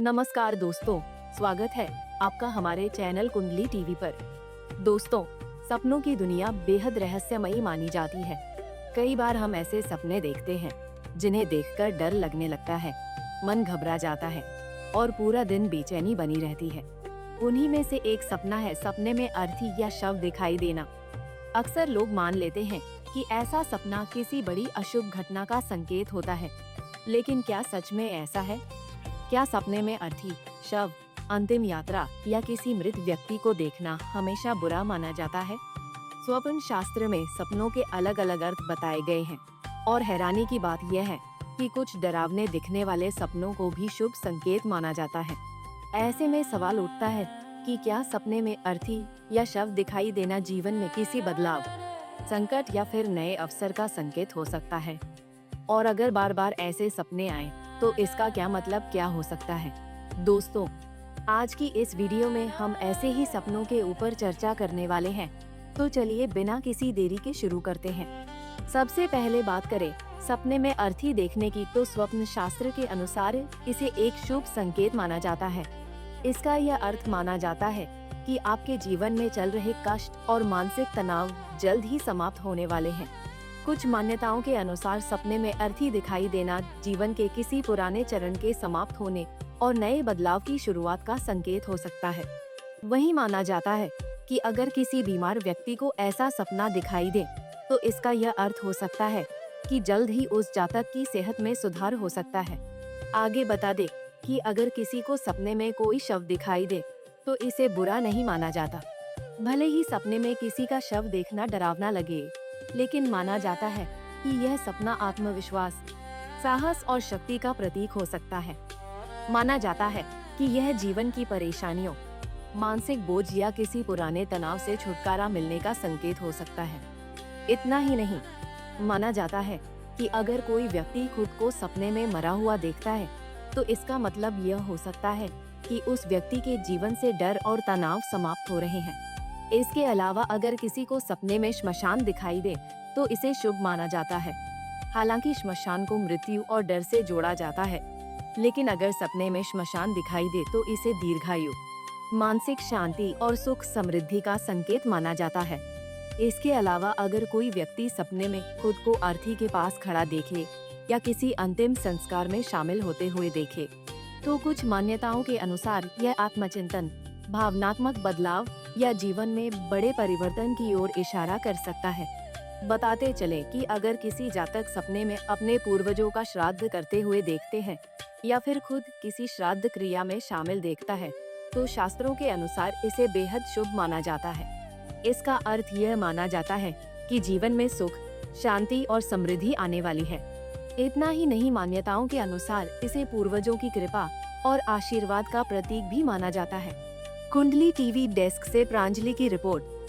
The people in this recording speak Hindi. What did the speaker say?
नमस्कार दोस्तों, स्वागत है आपका हमारे चैनल कुंडली टीवी पर। दोस्तों, सपनों की दुनिया बेहद रहस्यमयी मानी जाती है। कई बार हम ऐसे सपने देखते हैं जिन्हें देखकर डर लगने लगता है, मन घबरा जाता है और पूरा दिन बेचैनी बनी रहती है। उन्हीं में से एक सपना है सपने में अर्थी या शव दिखाई देना। अक्सर लोग मान लेते हैं कि ऐसा सपना किसी बड़ी अशुभ घटना का संकेत होता है, लेकिन क्या सच में ऐसा है? क्या सपने में अर्थी, शव, अंतिम यात्रा या किसी मृत व्यक्ति को देखना हमेशा बुरा माना जाता है? स्वप्न शास्त्र में सपनों के अलग अलग अर्थ बताए गए हैं और हैरानी की बात यह है कि कुछ डरावने दिखने वाले सपनों को भी शुभ संकेत माना जाता है। ऐसे में सवाल उठता है कि क्या सपने में अर्थी या शव दिखाई देना जीवन में किसी बदलाव, संकट या फिर नए अवसर का संकेत हो सकता है? और अगर बार बार ऐसे सपने आए तो इसका क्या मतलब क्या हो सकता है? दोस्तों, आज की इस वीडियो में हम ऐसे ही सपनों के ऊपर चर्चा करने वाले हैं, तो चलिए बिना किसी देरी के शुरू करते हैं। सबसे पहले बात करें सपने में अर्थी देखने की, तो स्वप्न शास्त्र के अनुसार इसे एक शुभ संकेत माना जाता है। इसका यह अर्थ माना जाता है कि आपके जीवन में चल रहे कष्ट और मानसिक तनाव जल्द ही समाप्त होने वाले हैं। कुछ मान्यताओं के अनुसार सपने में अर्थी दिखाई देना जीवन के किसी पुराने चरण के समाप्त होने और नए बदलाव की शुरुआत का संकेत हो सकता है। वहीं माना जाता है कि अगर किसी बीमार व्यक्ति को ऐसा सपना दिखाई दे तो इसका यह अर्थ हो सकता है कि जल्द ही उस जातक की सेहत में सुधार हो सकता है। आगे बता दें कि अगर किसी को सपने में कोई शव दिखाई दे तो इसे बुरा नहीं माना जाता। भले ही सपने में किसी का शव देखना डरावना लगे, लेकिन माना जाता है कि यह सपना आत्मविश्वास, साहस और शक्ति का प्रतीक हो सकता है। माना जाता है कि यह जीवन की परेशानियों, मानसिक बोझ या किसी पुराने तनाव से छुटकारा मिलने का संकेत हो सकता है। इतना ही नहीं, माना जाता है कि अगर कोई व्यक्ति खुद को सपने में मरा हुआ देखता है तो इसका मतलब यह हो सकता है कि उस व्यक्ति के जीवन से डर और तनाव समाप्त हो रहे हैं। इसके अलावा अगर किसी को सपने में श्मशान दिखाई दे तो इसे शुभ माना जाता है। हालांकि श्मशान को मृत्यु और डर से जोड़ा जाता है, लेकिन अगर सपने में श्मशान दिखाई दे तो इसे दीर्घायु, मानसिक शांति और सुख समृद्धि का संकेत माना जाता है। इसके अलावा अगर कोई व्यक्ति सपने में खुद को अर्थी के पास खड़ा देखे या किसी अंतिम संस्कार में शामिल होते हुए देखे तो कुछ मान्यताओं के अनुसार यह आत्मचिंतन, भावनात्मक बदलाव या जीवन में बड़े परिवर्तन की ओर इशारा कर सकता है। बताते चले कि अगर किसी जातक सपने में अपने पूर्वजों का श्राद्ध करते हुए देखते हैं या फिर खुद किसी श्राद्ध क्रिया में शामिल देखता है तो शास्त्रों के अनुसार इसे बेहद शुभ माना जाता है। इसका अर्थ यह माना जाता है कि जीवन में सुख, शांति और समृद्धि आने वाली है। इतना ही नहीं, मान्यताओं के अनुसार इसे पूर्वजों की कृपा और आशीर्वाद का प्रतीक भी माना जाता है। कुंडली टीवी डेस्क से प्रांजलि की रिपोर्ट।